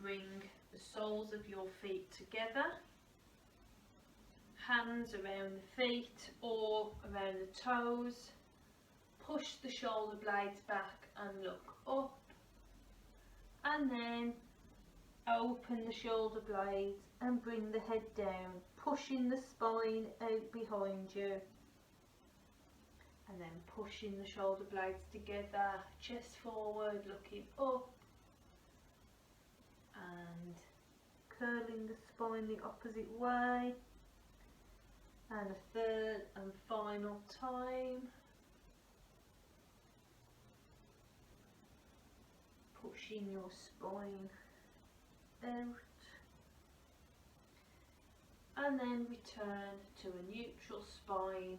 Bring the soles of your feet together, hands around the feet or around the toes. Push the shoulder blades back and look up, and then open the shoulder blades and bring the head down, pushing the spine out behind you, and then pushing the shoulder blades together, chest forward, looking up, and curling the spine the opposite way, and a third and final time. Pushing your spine out, and then return to a neutral spine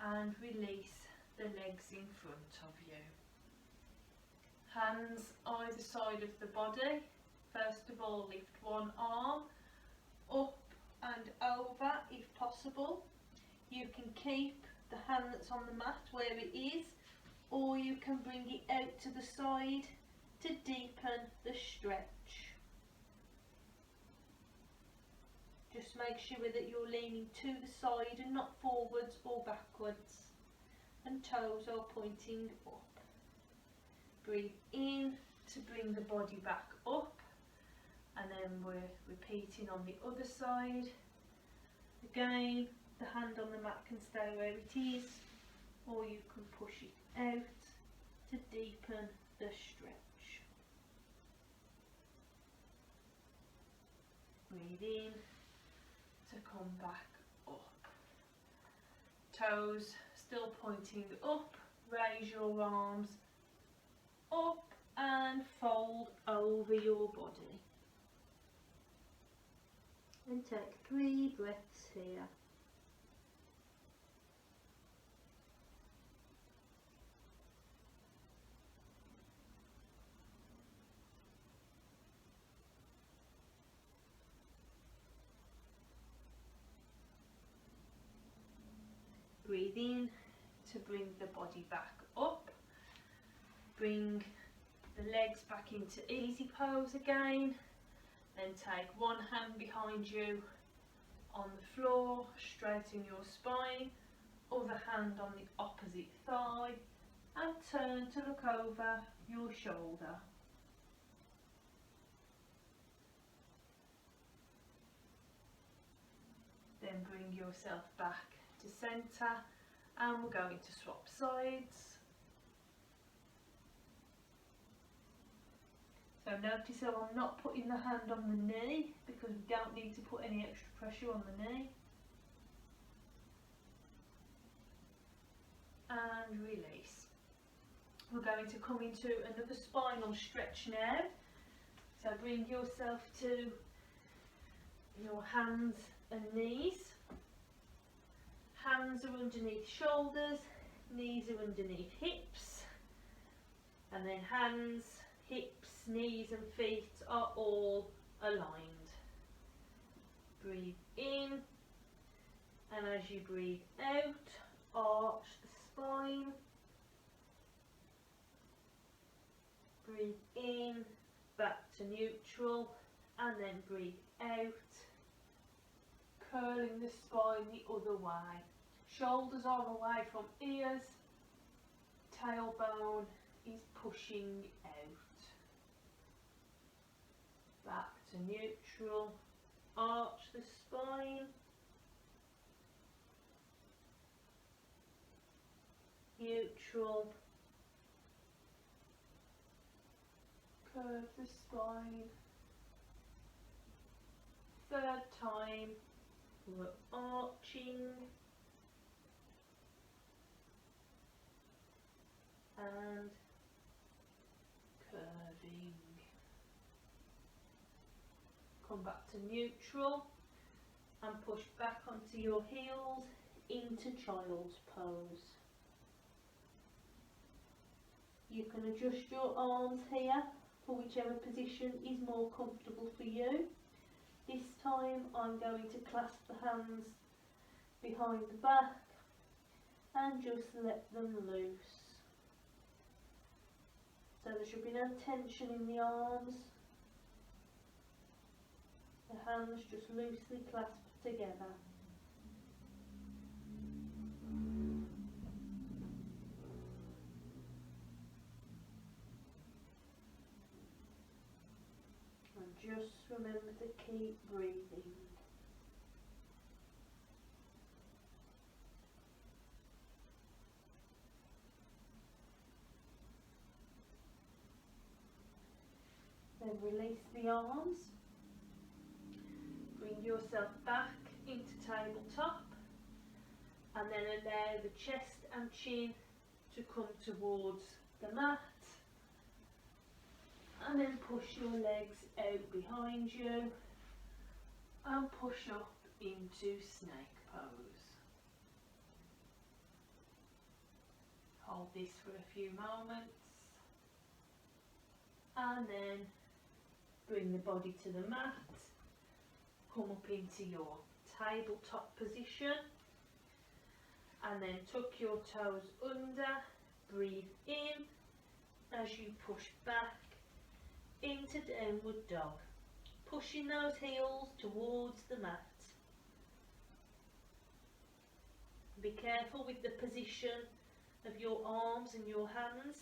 and release the legs in front of you. Hands either side of the body. First of all, lift one arm up and over if possible. You can keep the hand that's on the mat where it is, or you can bring it out to the side to deepen the stretch. Just make sure that you're leaning to the side and not forwards or backwards, and toes are pointing up. Breathe in to bring the body back up, and then we're repeating on the other side. Again, the hand on the mat can stay where it is, or you can push it out to deepen the stretch. Breathe in to come back up. Toes still pointing up. Raise your arms up and fold over your body. And take 3 breaths here. Breathe in to bring the body back up. Bring the legs back into easy pose again. Then take one hand behind you on the floor, straighten your spine, other hand on the opposite thigh, and turn to look over your shoulder. Then bring yourself back to centre, and we're going to swap sides. So notice how I'm not putting the hand on the knee, because we don't need to put any extra pressure on the knee. And release. We're going to come into another spinal stretch now. So bring yourself to your hands and knees. Hands are underneath shoulders, knees are underneath hips, and then hands, hips, knees and feet are all aligned. Breathe in, and as you breathe out, arch the spine. Breathe in, back to neutral, and then breathe out, curling the spine the other way. Shoulders are away from ears, tailbone is pushing out. Back to neutral, arch the spine, neutral, curve the spine. Third time, we're arching and curving. Come back to neutral and push back onto your heels into child's pose. You can adjust your arms here for whichever position is more comfortable for you. This time I'm going to clasp the hands behind the back and just let them loose. So there should be no tension in the arms. The hands just loosely clasped together. And just remember to keep breathing. Then release the arms. Bring yourself back into tabletop. And then allow the chest and chin to come towards the mat. And then push your legs out behind you. And push up into snake pose. Hold this for a few moments. And then bring the body to the mat. Come up into your tabletop position. And then tuck your toes under. Breathe in as you push back into downward dog. Pushing those heels towards the mat. Be careful with the position of your arms and your hands.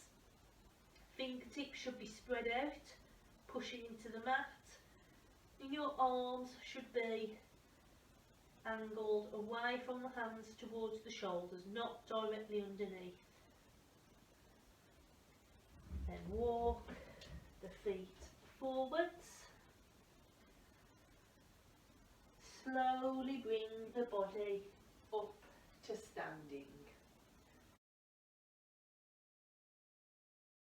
Fingertips should be spread out, pushing into the mat. And your arms should be angled away from the hands towards the shoulders, not directly underneath. Then walk the feet forwards. Slowly bring the body up to standing.